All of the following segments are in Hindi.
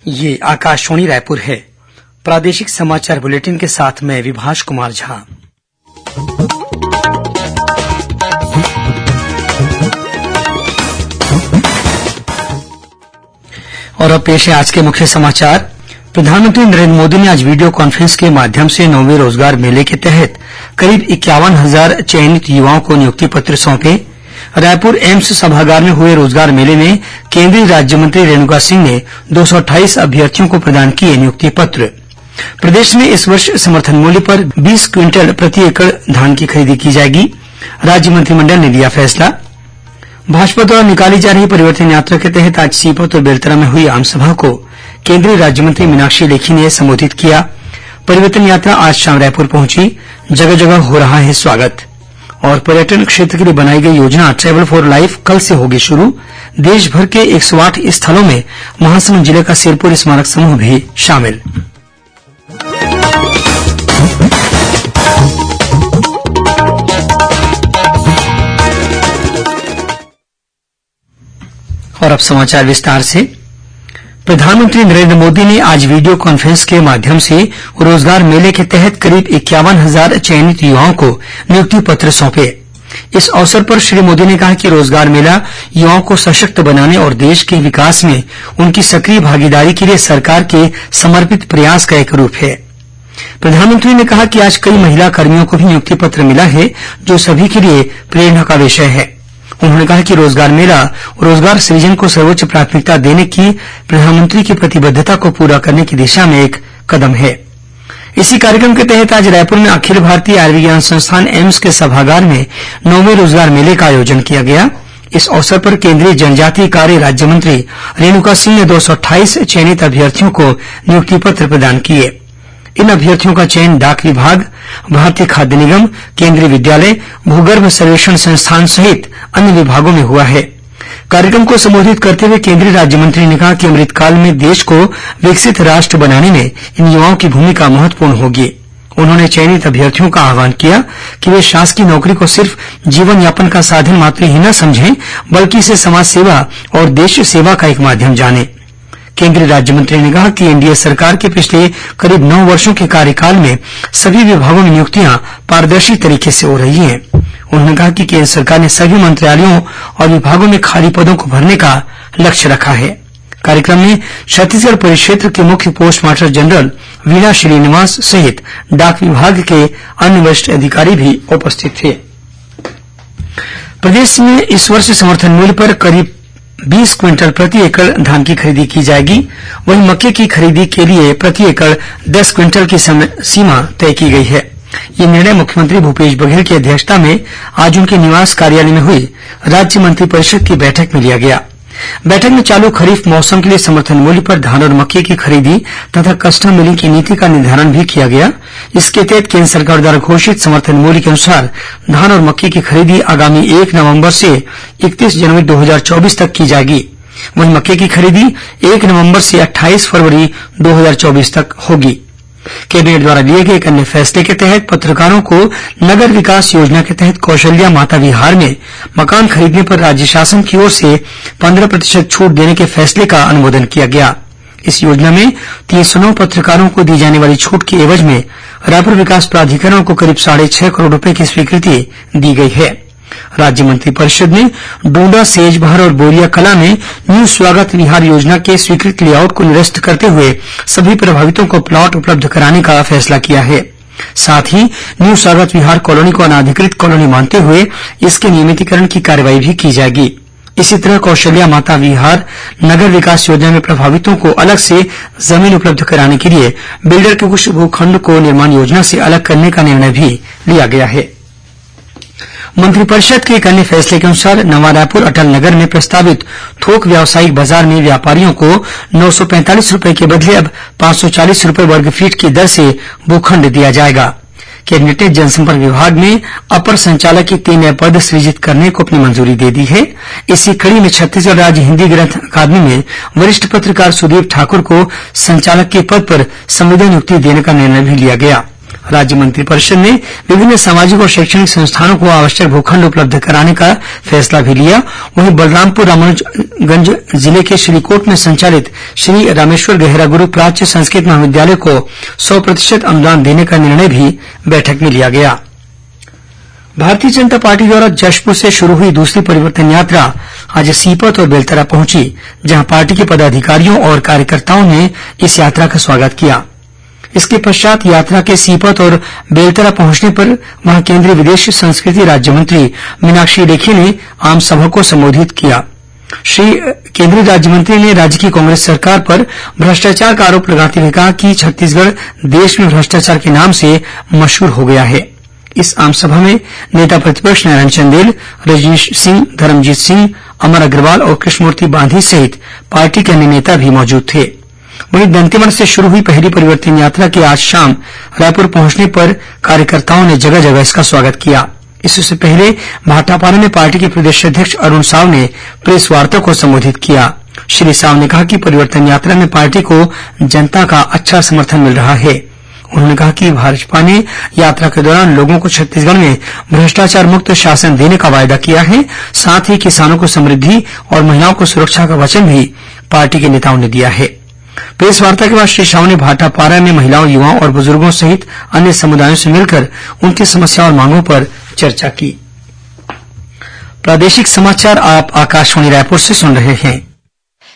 ये आकाशवाणी रायपुर है। प्रादेशिक समाचार बुलेटिन के साथ मैं विभाष कुमार झा। और अब पेश है आज के मुख्य समाचार। प्रधानमंत्री नरेंद्र मोदी ने आज वीडियो कॉन्फ्रेंस के माध्यम से 9वें रोजगार मेले के तहत करीब 51,000 चयनित युवाओं को नियुक्ति पत्र सौंपे। रायपुर एम्स सभागार में हुए रोजगार मेले में केंद्रीय राज्य मंत्री रेणुका सिंह ने 228 अभ्यर्थियों को प्रदान किए नियुक्ति पत्र। प्रदेश में इस वर्ष समर्थन मूल्य पर 20 क्विंटल प्रति एकड़ धान की खरीदी की जाएगी। राज्य मंत्रिमंडल ने लिया फैसला। भाजपा द्वारा निकाली जा रही परिवर्तन यात्रा के तहत आज सीपत और बेलतरा में हुई आमसभा को केंद्रीय राज्य मंत्री मीनाक्षी लेखी ने संबोधित किया। परिवर्तन यात्रा आज शाम रायपुर पहुंची। जगह जगह हो रहा है स्वागत। और पर्यटन क्षेत्र के लिए बनाई गई योजना ट्रैवल फॉर लाइफ कल से होगी शुरू। देश भर के 108 स्थलों में महासमुंद जिले का सिरपुर स्मारक समूह भी शामिल। और अब समाचार विस्तार से। प्रधानमंत्री नरेंद्र मोदी ने आज वीडियो कॉन्फ्रेंस के माध्यम से रोजगार मेले के तहत करीब 51,000 चयनित युवाओं को नियुक्ति पत्र सौंपे। इस अवसर पर श्री मोदी ने कहा कि रोजगार मेला युवाओं को सशक्त बनाने और देश के विकास में उनकी सक्रिय भागीदारी के लिए सरकार के समर्पित प्रयास का एक रूप है। प्रधानमंत्री ने कहा कि आज कई महिला कर्मियों को भी नियुक्ति पत्र मिला है, जो सभी के लिए प्रेरणा का विषय है। उन्होंने कहा कि रोजगार मेला रोजगार सृजन को सर्वोच्च प्राथमिकता देने की प्रधानमंत्री की प्रतिबद्धता को पूरा करने की दिशा में एक कदम है। इसी कार्यक्रम के तहत आज रायपुर में अखिल भारतीय आयुर्विज्ञान संस्थान एम्स के सभागार में 9वें रोजगार मेले का आयोजन किया गया। इस अवसर पर केंद्रीय जनजातीय कार्य राज्य मंत्री रेणुका सिंह ने 228 चयनित अभ्यर्थियों को नियुक्ति पत्र प्रदान किए। इन अभ्यर्थियों का चयन डाक विभाग, भारतीय खाद्य निगम, केंद्रीय विद्यालय, भूगर्भ सर्वेक्षण संस्थान सहित अन्य विभागों में हुआ है। कार्यक्रम को संबोधित करते हुए केंद्रीय राज्य मंत्री ने कहा कि अमृतकाल में देश को विकसित राष्ट्र बनाने में इन युवाओं की भूमिका महत्वपूर्ण होगी। उन्होंने चयनित अभ्यर्थियों का आह्वान किया कि वे शासकीय नौकरी को सिर्फ जीवन यापन का साधन मात्र ही न समझें, बल्कि इसे समाज सेवा और देश सेवा का एक माध्यम जानें। केंद्रीय राज्य मंत्री ने कहा कि एनडीए सरकार के पिछले करीब 9 वर्षों के कार्यकाल में सभी विभागों में नियुक्तियां पारदर्शी तरीके से हो रही हैं। उन्होंने कहा कि केंद्र सरकार ने सभी मंत्रालयों और विभागों में खाली पदों को भरने का लक्ष्य रखा है। कार्यक्रम में छत्तीसगढ़ परिक्षेत्र के मुख्य पोस्ट मास्टर जनरल वीणा श्रीनिवास सहित डाक विभाग के अन्य वरिष्ठ अधिकारी भी उपस्थित थे। प्रदेश में इस वर्ष समर्थन मूल्य पर करीब 20 क्विंटल प्रति एकड़ धान की खरीदी की जाएगी। वहीं मक्के की खरीदी के लिए प्रति एकड़ 10 क्विंटल की सीमा तय की गई है। ये निर्णय मुख्यमंत्री भूपेश बघेल की अध्यक्षता में आज उनके निवास कार्यालय में हुई राज्य मंत्रिपरिषद की बैठक में लिया गया। बैठक में चालू खरीफ मौसम के लिए समर्थन मूल्य पर धान और मक्के की खरीदी तथा कस्टम मिलिंग की नीति का निर्धारण भी किया गया। इसके तहत केंद्र सरकार द्वारा घोषित समर्थन मूल्य के अनुसार धान और मक्के की खरीदी आगामी 1 नवंबर से 31 जनवरी 2024 तक की जाएगी। वहीं मक्के की खरीदी 1 नवंबर से 28 फरवरी 2024 तक होगी। कैबिनेट द्वारा लिए गए एक अन्य फैसले के तहत पत्रकारों को नगर विकास योजना के तहत कौशल्या माता विहार में मकान खरीदने पर राज्य शासन की ओर से 15% छूट देने के फैसले का अनुमोदन किया गया। इस योजना में 309 पत्रकारों को दी जाने वाली छूट के एवज में रायपुर विकास प्राधिकरण को करीब 6.5 करोड़ रुपए की स्वीकृति दी गई है। राज्य मंत्रिपरिषद ने डूंडा, सेजबहार और बोरिया कला में न्यू स्वागत विहार योजना के स्वीकृत लेआउट को निरस्त करते हुए सभी प्रभावितों को प्लॉट उपलब्ध कराने का फैसला किया है। साथ ही न्यू स्वागत विहार कॉलोनी को अनाधिकृत कॉलोनी मानते हुए इसके नियमितीकरण की कार्रवाई भी की जाएगी। इसी तरह कौशल्या माता विहार नगर विकास योजना में प्रभावितों को अलग से जमीन उपलब्ध कराने के लिए बिल्डर के कुछ भूखंड को निर्माण योजना से अलग करने का निर्णय भी लिया गया है। मंत्रिपरिषद के एक अन्य फैसले के अनुसार नवा रायपुर अटल नगर में प्रस्तावित थोक व्यावसायिक बाजार में व्यापारियों को 945 रुपए के बदले अब 540 रुपए वर्ग फीट की दर से भूखंड दिया जाएगा। कैबिनेट ने जनसंपर्क विभाग में अपर संचालक के 3 नए पद सृजित करने को अपनी मंजूरी दे दी है। इसी कड़ी में छत्तीसगढ़ राज्य हिन्दी ग्रंथ अकादमी में वरिष्ठ पत्रकार सुदीप ठाकुर को संचालक के पद पर संविदा नियुक्ति देने का निर्णय भी लिया गया। राज्य मंत्रिपरिषद ने विभिन्न सामाजिक और शैक्षणिक संस्थानों को आवश्यक भूखंड उपलब्ध कराने का फैसला भी लिया। वहीं बलरामपुर रामानुजगंज जिले के श्रीकोट में संचालित श्री रामेश्वर गहरा गुरु प्राच्य संस्कृत महाविद्यालय को 100% अनुदान देने का निर्णय भी बैठक में लिया गया। भारतीय जनता पार्टी द्वारा जशपुर से शुरू हुई दूसरी परिवर्तन यात्रा आज सीपत और बेलतरा पहुंची, जहां पार्टी के पदाधिकारियों और कार्यकर्ताओं ने इस यात्रा का स्वागत किया। इसके पश्चात यात्रा के सीपत और बेलतरा पहुंचने पर वहां केंद्रीय विदेश संस्कृति राज्य मंत्री मीनाक्षी लेखी ने आमसभा को संबोधित किया। केंद्रीय राज्य मंत्री ने राज्य की कांग्रेस सरकार पर भ्रष्टाचार का आरोप लगाते हुए कहा कि छत्तीसगढ़ देश में भ्रष्टाचार के नाम से मशहूर हो गया है। इस आमसभा में नेता प्रतिपक्ष नारायण चंदेल, रजनीश सिंह, धर्मजीत सिंह, अमर अग्रवाल और कृष्णमूर्ति बांधी सहित पार्टी के अन्य नेता भी मौजूद थे। वहीं दंतेवाड़ा से शुरू हुई पहली परिवर्तन यात्रा के आज शाम रायपुर पहुंचने पर कार्यकर्ताओं ने जगह जगह इसका स्वागत किया। इससे पहले भाटापारा में पार्टी के प्रदेश अध्यक्ष अरुण साव ने प्रेस वार्ता को संबोधित किया। श्री साव ने कहा कि परिवर्तन यात्रा में पार्टी को जनता का अच्छा समर्थन मिल रहा है। उन्होंने कहा कि भाजपा ने यात्रा के दौरान लोगों को छत्तीसगढ़ में भ्रष्टाचार मुक्त शासन देने का वायदा किया है। साथ ही किसानों को समृद्धि और महिलाओं को सुरक्षा का वचन भी पार्टी के नेताओं ने दिया है। प्रेस वार्ता के बाद श्री साव ने भाटापारा में महिलाओं, युवाओं और बुजुर्गों सहित अन्य समुदायों से मिलकर उनकी समस्याओं और मांगों पर चर्चा की। प्रादेशिक समाचार आप आकाशवाणी रायपुर से सुन रहे हैं।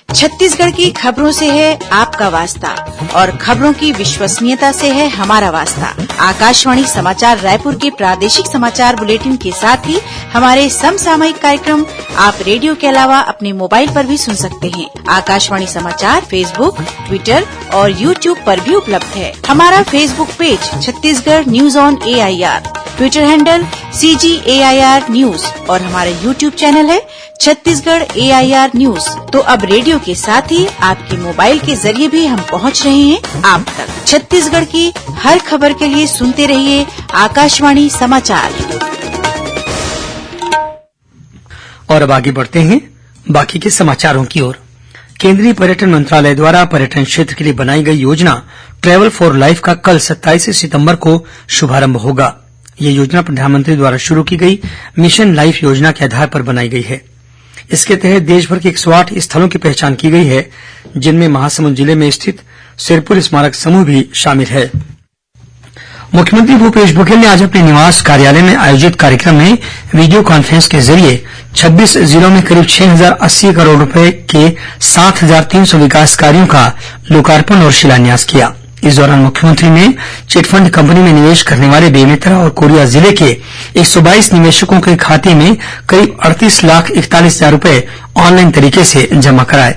छत्तीसगढ़ की खबरों से है आपका वास्ता और खबरों की विश्वसनीयता से है हमारा वास्ता। आकाशवाणी समाचार रायपुर के प्रादेशिक समाचार बुलेटिन के साथ ही हमारे समसामयिक कार्यक्रम आप रेडियो के अलावा अपने मोबाइल पर भी सुन सकते हैं। आकाशवाणी समाचार फेसबुक, ट्विटर और यूट्यूब पर भी उपलब्ध है। हमारा Facebook page Chhattisgarh news on AIR, Twitter handle CGAIR news और हमारा यूट्यूब चैनल है छत्तीसगढ़ AIR न्यूज। तो अब रेडियो के साथ ही आपके मोबाइल के जरिए भी हम पहुंच रहे हैं आप तक। छत्तीसगढ़ की हर खबर के लिए सुनते रहिए आकाशवाणी समाचार। और अब आगे बढ़ते हैं बाकी के समाचारों की ओर। केंद्रीय पर्यटन मंत्रालय द्वारा पर्यटन क्षेत्र के लिए बनाई गई योजना ट्रैवल फॉर लाइफ का कल 27 सितंबर को शुभारंभ होगा। यह योजना प्रधानमंत्री द्वारा शुरू की गई मिशन लाइफ योजना के आधार पर बनाई गई है। इसके तहत देशभर के 108 स्थलों की पहचान की गई है, जिनमें महासमुंद जिले में स्थित सिरपुर स्मारक समूह भी शामिल है। मुख्यमंत्री भूपेश बघेल ने आज अपने निवास कार्यालय में आयोजित कार्यक्रम में वीडियो कॉन्फ्रेंस के जरिए 26 जिलों में करीब 6,080 करोड़ रुपए के 7,300 विकास कार्यों का लोकार्पण और शिलान्यास किया। इस दौरान मुख्यमंत्री ने चिटफंड कंपनी में निवेश करने वाले बेमेतरा और कोरिया जिले के 122 निवेशकों के खाते में करीब 38,41,000 रुपए ऑनलाइन तरीके से जमा कराए।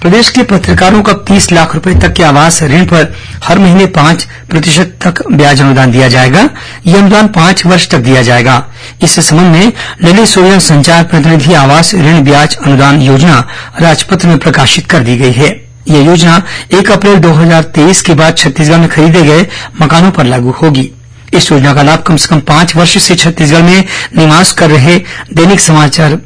प्रदेश के पत्रकारों को 30 लाख रुपए तक के आवास ऋण पर हर महीने 5% तक ब्याज अनुदान दिया जाएगा। यह अनुदान 5 वर्ष तक दिया जाएगा। इस संबंध में ललित सोलन संचार प्रतिनिधि आवास ऋण ब्याज अनुदान योजना राजपत्र में प्रकाशित कर दी गई है। यह योजना 1 अप्रैल 2023 के बाद छत्तीसगढ़ में खरीदे गए मकानों पर लागू होगी। इस योजना का लाभ कम से कम 5 वर्ष से छत्तीसगढ़ में निवास कर रहे दैनिक समाचार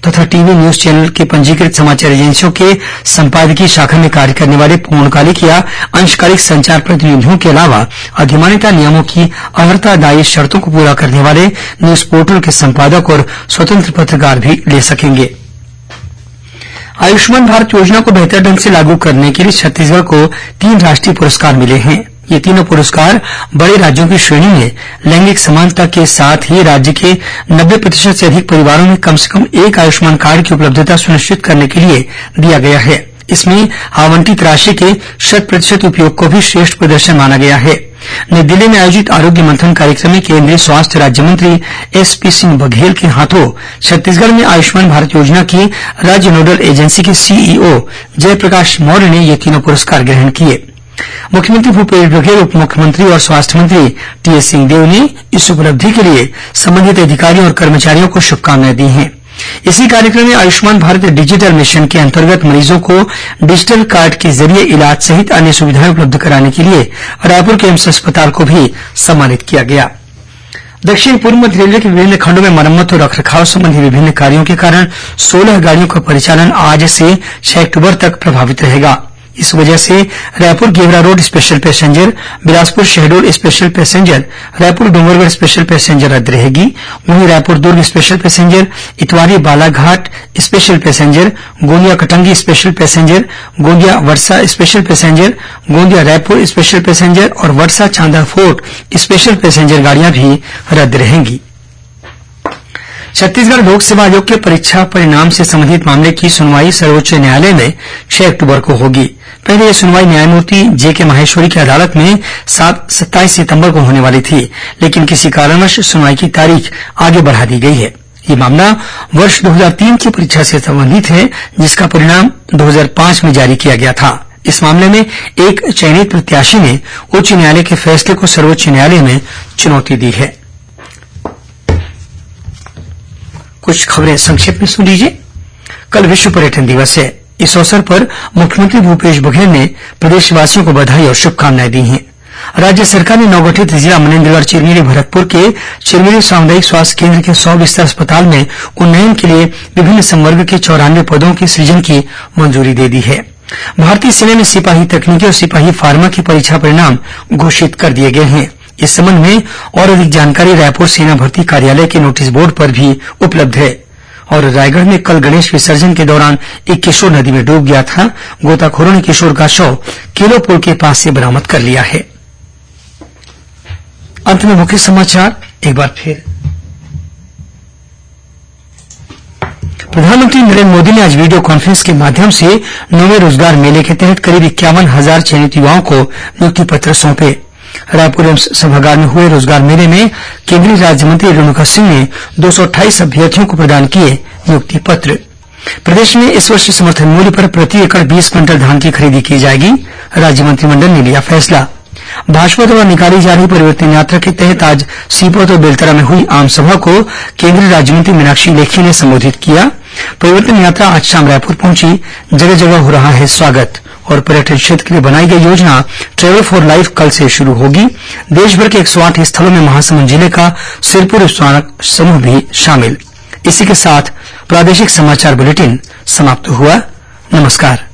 तथा टीवी न्यूज चैनल के पंजीकृत समाचार एजेंसियों के संपादकीय शाखा में कार्य करने वाले पूर्णकालिक या अंशकालिक संचार प्रतिनिधियों के अलावा अधिमान्यता नियमों की अर्हतादायी शर्तों को पूरा करने वाले न्यूज पोर्टल के संपादक और स्वतंत्र पत्रकार भी ले सकेंगे। आयुष्मान भारत योजना को बेहतर ढंग से लागू करने के लिए छत्तीसगढ़ को 3 राष्ट्रीय पुरस्कार मिले हैं। ये तीनों पुरस्कार बड़े राज्यों की श्रेणी में लैंगिक समानता के साथ ही राज्य के 90% से अधिक परिवारों में कम से कम एक आयुष्मान कार्ड की उपलब्धता सुनिश्चित करने के लिए दिया गया है। इसमें आवंटित राशि के 100% उपयोग को भी श्रेष्ठ प्रदर्शन माना गया है। नई दिल्ली में आयोजित आरोग्य मंथन कार्यक्रम में केंद्रीय स्वास्थ्य राज्य मंत्री SP सिंह बघेल के हाथों छत्तीसगढ़ में आयुष्मान भारत योजना की राज्य नोडल एजेंसी के CEO जयप्रकाश मौर्य ने ये तीनों पुरस्कार ग्रहण किए। मुख्यमंत्री भूपेश बघेल, उप मुख्यमंत्री और स्वास्थ्य मंत्री TS सिंहदेव ने इस उपलब्धि के लिए संबंधित अधिकारियों और कर्मचारियों को शुभकामनाएं दी हैं। इसी कार्यक्रम में आयुष्मान भारत डिजिटल मिशन के अंतर्गत मरीजों को डिजिटल कार्ड के जरिए इलाज सहित अन्य सुविधाएं उपलब्ध कराने के लिए रायपुर के एम्स अस्पताल को भी सम्मानित किया गया। दक्षिण पूर्व मध्य रेलवे के विभिन्न खंडों में मरम्मत और रखरखाव संबंधी विभिन्न कार्यों के कारण 16 गाड़ियों का परिचालन आज से 6 अक्टूबर तक प्रभावित रहेगा। इस वजह से Raipur Gevra road special passenger, Bilaspur Shahdol special passenger, Raipur Dongargarh special passenger रद्द रहेगी। वहीं Raipur Durg special passenger, Itwari Balaghat special passenger, Gondia Katangi special passenger, Gondia Wardha special passenger, Gondia Raipur special passenger और Wardha Chanda fort special passenger गाड़ियां भी रद्द रहेंगी। छत्तीसगढ़ लोक सेवा आयोग के परीक्षा परिणाम से संबंधित मामले की सुनवाई सर्वोच्च न्यायालय में 6 अक्टूबर को होगी। पहले यह सुनवाई न्यायमूर्ति जेके माहेश्वरी की अदालत में 27 सितंबर को होने वाली थी, लेकिन किसी कारणवश सुनवाई की तारीख आगे बढ़ा दी गई है। ये मामला वर्ष 2003 की परीक्षा से संबंधित है, जिसका परिणाम 2005 में जारी किया गया था। इस मामले में एक चयनित प्रत्याशी ने उच्च न्यायालय के फैसले को सर्वोच्च न्यायालय में चुनौती दी है। कुछ खबरें संक्षेप में सुन लीजिए। कल विश्व पर्यटन दिवस है। इस अवसर पर मुख्यमंत्री भूपेश बघेल ने प्रदेशवासियों को बधाई और शुभकामनाएं दी हैं। राज्य सरकार ने नवगठित जिला मनेन्द्रगढ़ चिरमिरी भरतपुर के चिरमिरी सामुदायिक स्वास्थ्य केन्द्र के 100 बिस्तर अस्पताल में उन्नयन के लिए विभिन्न संवर्ग के 94 पदों के सृजन की मंजूरी दे दी है। भारतीय सेना में सिपाही तकनीकी और सिपाही फार्मा की परीक्षा परिणाम घोषित कर दिए गए हैं। इस संबंध में और अधिक जानकारी रायपुर सेना भर्ती कार्यालय के नोटिस बोर्ड पर भी उपलब्ध है। और रायगढ़ में कल गणेश विसर्जन के दौरान एक किशोर नदी में डूब गया था। गोताखोरों ने किशोर का शव किलो पुल के पास से बरामद कर लिया है। अंत में मुख्य समाचार एक बार फिर। प्रधानमंत्री नरेंद्र मोदी ने आज वीडियो कॉन्फ्रेंस के माध्यम से 9वें रोजगार मेले के तहत करीब 51,000 चयनित युवाओं को नियुक्ति पत्र सौंपे। रायपुर एम्स सभागार में हुए रोजगार मेले में केंद्रीय राज्य मंत्री रेणुका सिंह ने 228 अभ्यर्थियों को प्रदान किए नियुक्ति पत्र। प्रदेश में इस वर्ष समर्थन मूल्य पर प्रति एकड़ 20 क्विंटल धान की खरीदी की जाएगी। राज्य मंत्रिमंडल ने लिया फैसला। भाजपा द्वारा निकाली जा रही परिवर्तन यात्रा के तहत आज सीपत और बेलतरा में हुई आमसभा को केंद्रीय राज्यमंत्री मीनाक्षी लेखी ने संबोधित किया। परिवर्तन यात्रा आज शाम रायपुर पहुंची। जगह जगह हो रहा है स्वागत। और पर्यटन क्षेत्र के लिए बनाई गई योजना ट्रेवल फॉर लाइफ कल से शुरू होगी। देशभर के 108 स्थलों में महासमुंद जिले का सिरपुर स्मारक समूह भी शामिल। इसी के साथ प्रादेशिक समाचार बुलेटिन समाप्त हुआ। नमस्कार।